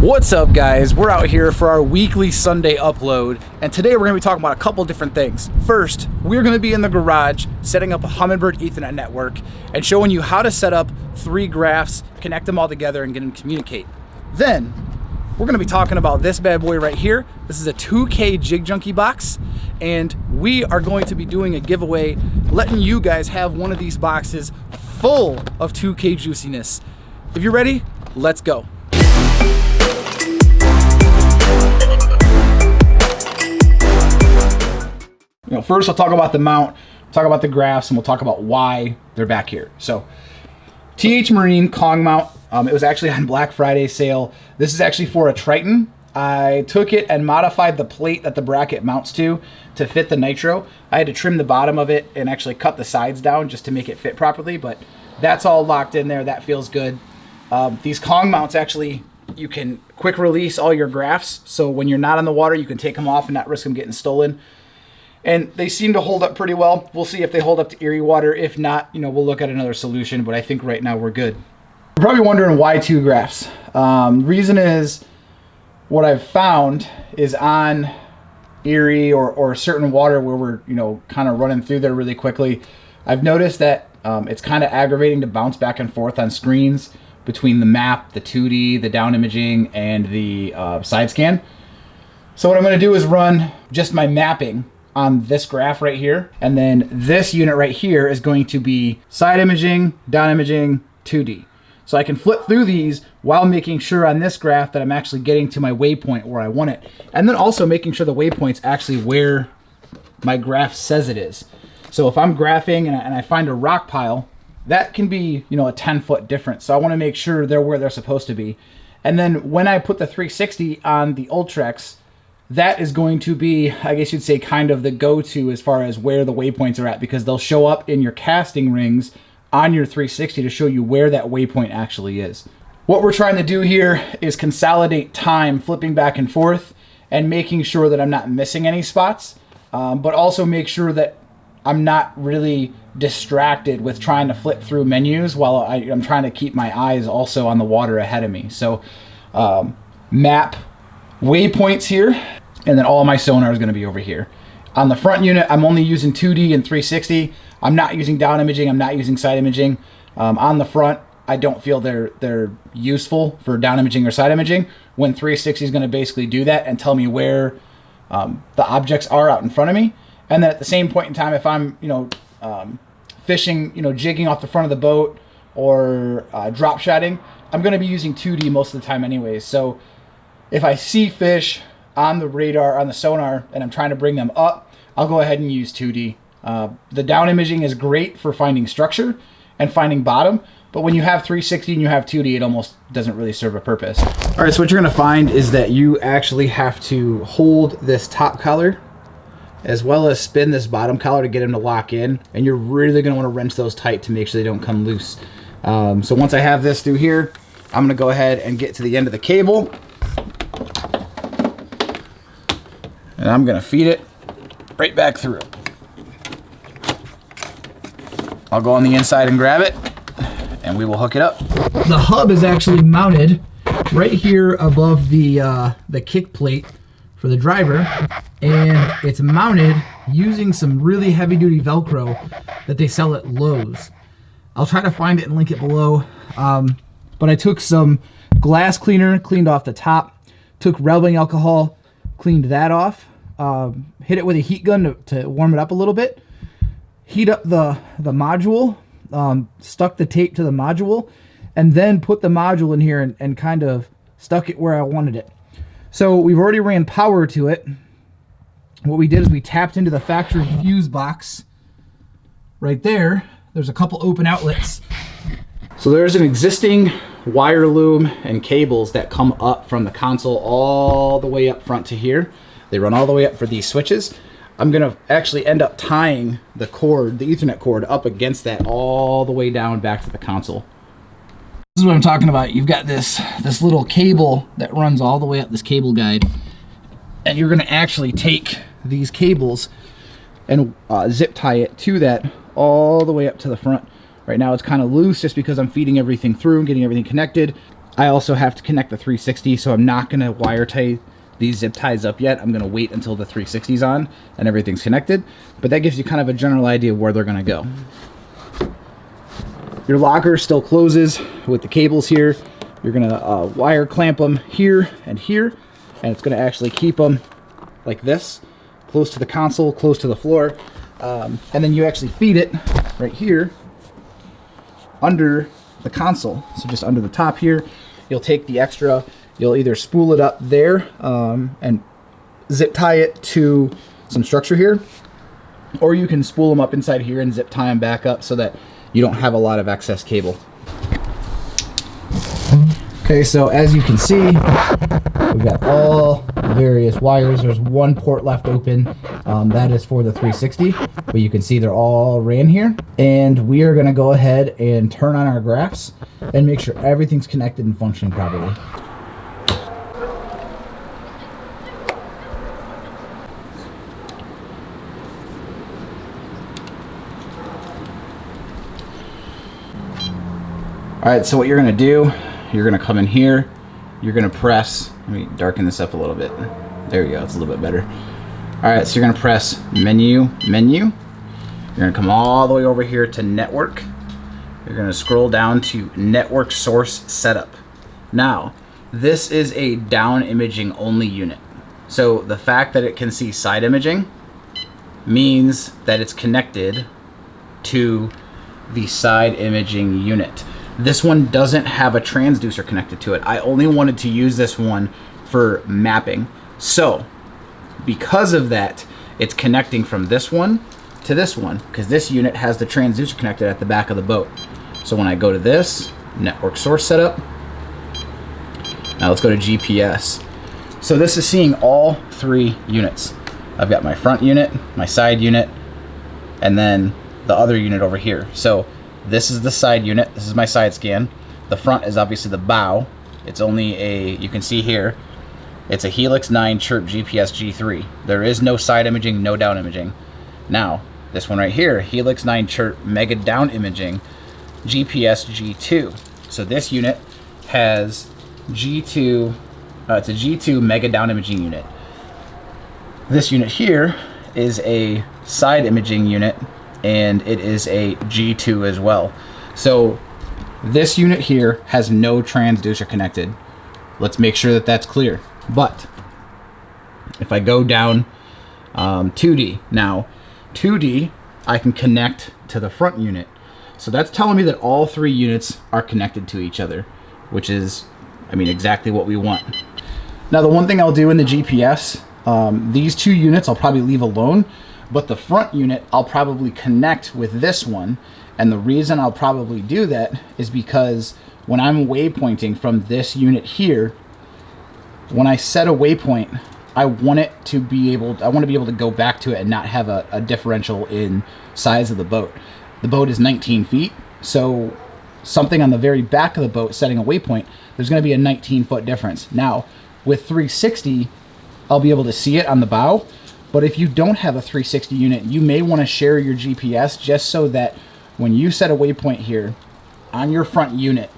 What's up, guys? We're out here for our weekly Sunday upload, and today we're going to be talking about a couple different things. First, we're going to be in the garage setting up a Humminbird Ethernet network and showing you how to set up 3 graphs, connect them all together, and get them to communicate. Then, we're going to be talking about this bad boy right here. This is a 2K Jig Junkie box, and we are going to be doing a giveaway, letting you guys have one of these boxes full of 2K juiciness. If you're ready, let's go. First I'll talk about the mount, talk about the graphs, and we'll talk about why they're back here. So, TH Marine Kong mount. It was actually on Black Friday sale. This is actually for a Triton. I took it and modified the plate that the bracket mounts to fit the nitro. I had to trim the bottom of it and actually cut the sides down just to make it fit properly, but that's all locked in there. That feels good. These Kong mounts actually, you can quick release all your graphs, so when you're not on the water, you can take them off and not risk them getting stolen. And they seem to hold up pretty well. We'll see if they hold up to Erie water. If not, we'll look at another solution, but I think right now we're good. You're probably wondering why 2 graphs. Reason is, what I've found is on Erie or certain water where we're kind of running through there really quickly, I've noticed that it's kind of aggravating to bounce back and forth on screens between the map, the 2D, the down imaging, and the side scan. So what I'm going to do is run just my mapping on this graph right here, and then this unit right here is going to be side imaging, down imaging, 2D. So I can flip through these while making sure on this graph that I'm actually getting to my waypoint where I want it, and then also making sure the waypoint's actually where my graph says it is. So if I'm graphing and I find a rock pile, that can be a 10-foot difference. So I want to make sure they're where they're supposed to be. And then when I put the 360 on the Ultrex, that is going to be, I guess you'd say, kind of the go-to as far as where the waypoints are at, because they'll show up in your casting rings on your 360 to show you where that waypoint actually is. What we're trying to do here is consolidate time flipping back and forth and making sure that I'm not missing any spots, but also make sure that I'm not really distracted with trying to flip through menus while I'm trying to keep my eyes also on the water ahead of me. So map waypoints here, and then all my sonar is going to be over here. On the front unit, I'm only using 2D and 360. I'm not using down imaging. I'm not using side imaging. On the front, I don't feel they're useful for down imaging or side imaging, when 360 is going to basically do that and tell me where the objects are out in front of me. And then at the same point in time, if I'm fishing, jigging off the front of the boat or drop shotting, I'm going to be using 2D most of the time anyways. So if I see fish on the radar, on the sonar, and I'm trying to bring them up, I'll go ahead and use 2D. The down imaging is great for finding structure and finding bottom, but when you have 360 and you have 2D, it almost doesn't really serve a purpose. All right, so what you're gonna find is that you actually have to hold this top collar as well as spin this bottom collar to get them to lock in, and you're really gonna wanna wrench those tight to make sure they don't come loose. So once I have this through here, I'm gonna go ahead and get to the end of the cable, and I'm gonna feed it right back through. I'll go on the inside and grab it, and we will hook it up. The hub is actually mounted right here above the kick plate for the driver, and it's mounted using some really heavy-duty Velcro that they sell at Lowe's. I'll try to find it and link it below, but I took some glass cleaner, cleaned off the top, took rubbing alcohol, cleaned that off, hit it with a heat gun to warm it up a little bit, heat up the module, stuck the tape to the module, and then put the module in here and kind of stuck it where I wanted it. So we've already ran power to it. What we did is we tapped into the factory fuse box right there. There's a couple open outlets. So there's an existing wire loom and cables that come up from the console all the way up front to here. They run all the way up for these switches. I'm gonna actually end up tying the cord, the Ethernet cord, up against that all the way down back to the console. This is what I'm talking about. You've got this little cable that runs all the way up this cable guide, and you're gonna actually take these cables and zip tie it to that all the way up to the front. Right now it's kind of loose just because I'm feeding everything through and getting everything connected. I also have to connect the 360, so I'm not gonna wire tie these zip ties up yet. I'm gonna wait until the 360's on and everything's connected, but that gives you kind of a general idea of where they're gonna go. Your locker still closes with the cables here. You're gonna wire clamp them here, and it's gonna actually keep them like this, close to the console, close to the floor. And then you actually feed it right here under the console. So just under the top here, you'll take the extra, you'll either spool it up there and zip tie it to some structure here, or you can spool them up inside here and zip tie them back up so that you don't have a lot of excess cable. Okay, so as you can see, we've got all the various wires. There's one port left open. That is for the 360, but you can see they're all ran here. And we are gonna go ahead and turn on our graphs and make sure everything's connected and functioning properly. All right, so what you're gonna do, you're gonna come in here, you're gonna press, let me darken this up a little bit. There you go, it's a little bit better. All right, so you're gonna press menu. You're gonna come all the way over here to network. You're gonna scroll down to network source setup. Now, this is a down imaging only unit. So the fact that it can see side imaging means that it's connected to the side imaging unit. This one doesn't have a transducer connected to it. I only wanted to use this one for mapping. So because of that, it's connecting from this one to this one, because this unit has the transducer connected at the back of the boat. So when I go to this, network source setup, now let's go to GPS. So this is seeing all three units. I've got my front unit, my side unit, and then the other unit over here. So this is the side unit. This is my side scan. The front is obviously the bow. It's only a, you can see here, it's a Helix 9 Chirp GPS G3. There is no side imaging, no down imaging. Now, this one right here, Helix 9 Chirp Mega Down Imaging GPS G2. So this unit has G2, it's a G2 Mega Down Imaging unit. This unit here is a side imaging unit, and it is a G2 as well. So this unit here has no transducer connected. Let's make sure that that's clear. But if I go down 2D, now 2D, I can connect to the front unit. So that's telling me that all three units are connected to each other, which is, I mean, exactly what we want. Now the one thing I'll do in the GPS, these two units I'll probably leave alone, but the front unit I'll probably connect with this one. And the reason I'll probably do that is because when I'm waypointing from this unit here, when I set a waypoint, I want to be able to go back to it and not have a differential in size of the boat. The boat is 19 feet, so something on the very back of the boat setting a waypoint, there's going to be a 19-foot difference. Now, with 360, I'll be able to see it on the bow. But if you don't have a 360 unit, you may want to share your GPS just so that when you set a waypoint here on your front unit,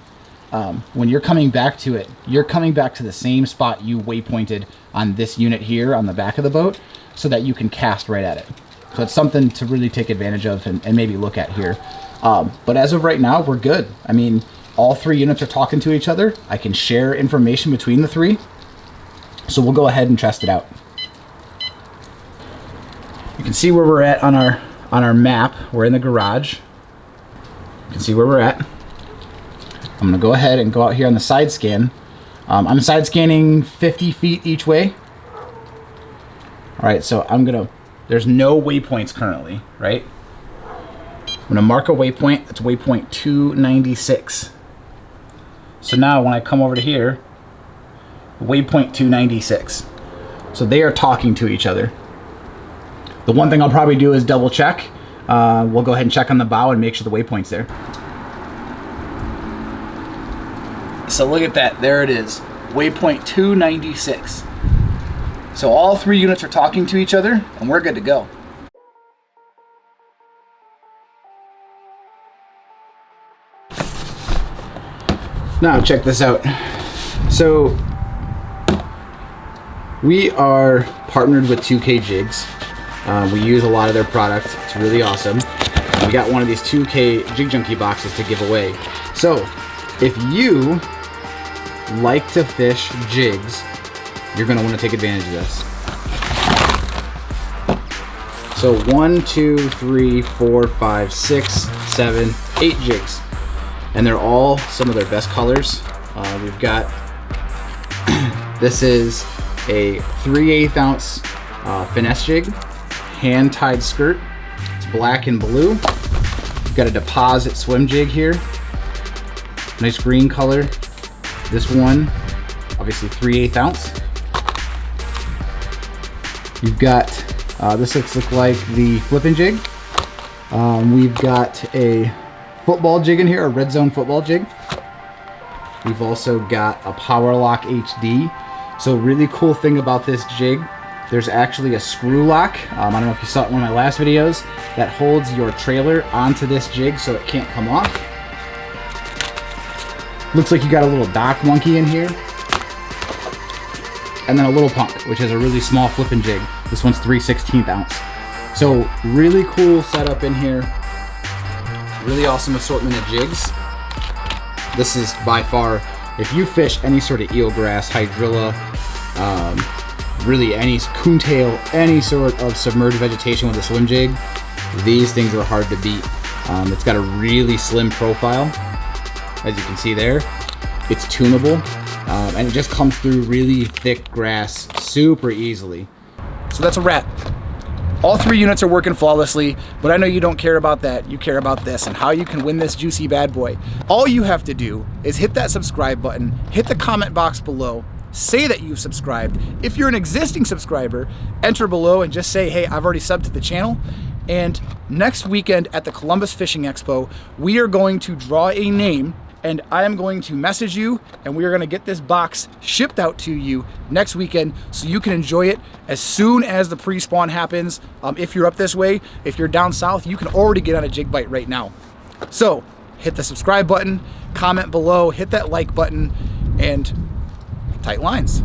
when you're coming back to it, you're coming back to the same spot you waypointed on this unit here on the back of the boat so that you can cast right at it. So it's something to really take advantage of and maybe look at here. But as of right now, we're good. I mean, all three units are talking to each other. I can share information between the three. So we'll go ahead and test it out. You can see where we're at on our map. We're in the garage. You can see where we're at. I'm gonna go ahead and go out here on the side scan. I'm side scanning 50 feet each way. All right, so there's no waypoints currently, right? I'm gonna mark a waypoint. It's waypoint 296. So now when I come over to here, waypoint 296. So they are talking to each other. The one thing I'll probably do is double check. We'll go ahead and check on the bow and make sure the waypoint's there. So look at that, there it is, waypoint 296. So all three units are talking to each other and we're good to go. Now check this out. So we are partnered with 2K Jigs. We use a lot of their product. It's really awesome. We got one of these 2K Jig Junkie boxes to give away. So if you like to fish jigs, you're gonna want to take advantage of this. So 1, 2, 3, 4, 5, 6, 7, 8 jigs. And they're all some of their best colors. We've got, this is a 3/8 ounce finesse jig, hand-tied skirt. It's black and blue. We've got a deposit swim jig here. Nice green color. This one, obviously 3/8 ounce. You've got, this looks like the flipping jig. We've got a football jig in here, a red zone football jig. We've also got a Power Lock HD. So really cool thing about this jig, there's actually a screw lock. I don't know if you saw it in one of my last videos, that holds your trailer onto this jig so it can't come off. Looks like you got a little dock monkey in here. And then a little punk, which is a really small flipping jig. This one's 3/16 ounce. So really cool setup in here. Really awesome assortment of jigs. This is by far, if you fish any sort of eelgrass, hydrilla, really any coontail, any sort of submerged vegetation with a swim jig, these things are hard to beat. It's got a really slim profile, as you can see there. It's tunable, and it just comes through really thick grass super easily. So that's a wrap. All 3 units are working flawlessly, but I know you don't care about that. You care about this and how you can win this juicy bad boy. All you have to do is hit that subscribe button, hit the comment box below, say that you've subscribed. If you're an existing subscriber, enter below and just say, hey, I've already subbed to the channel. And next weekend at the Columbus Fishing Expo, we are going to draw a name, and I am going to message you, and we are going to get this box shipped out to you next weekend so you can enjoy it as soon as the pre-spawn happens. If you're up this way, if you're down south, you can already get on a jig bite right now. So hit the subscribe button, comment below, hit that like button, and tight lines.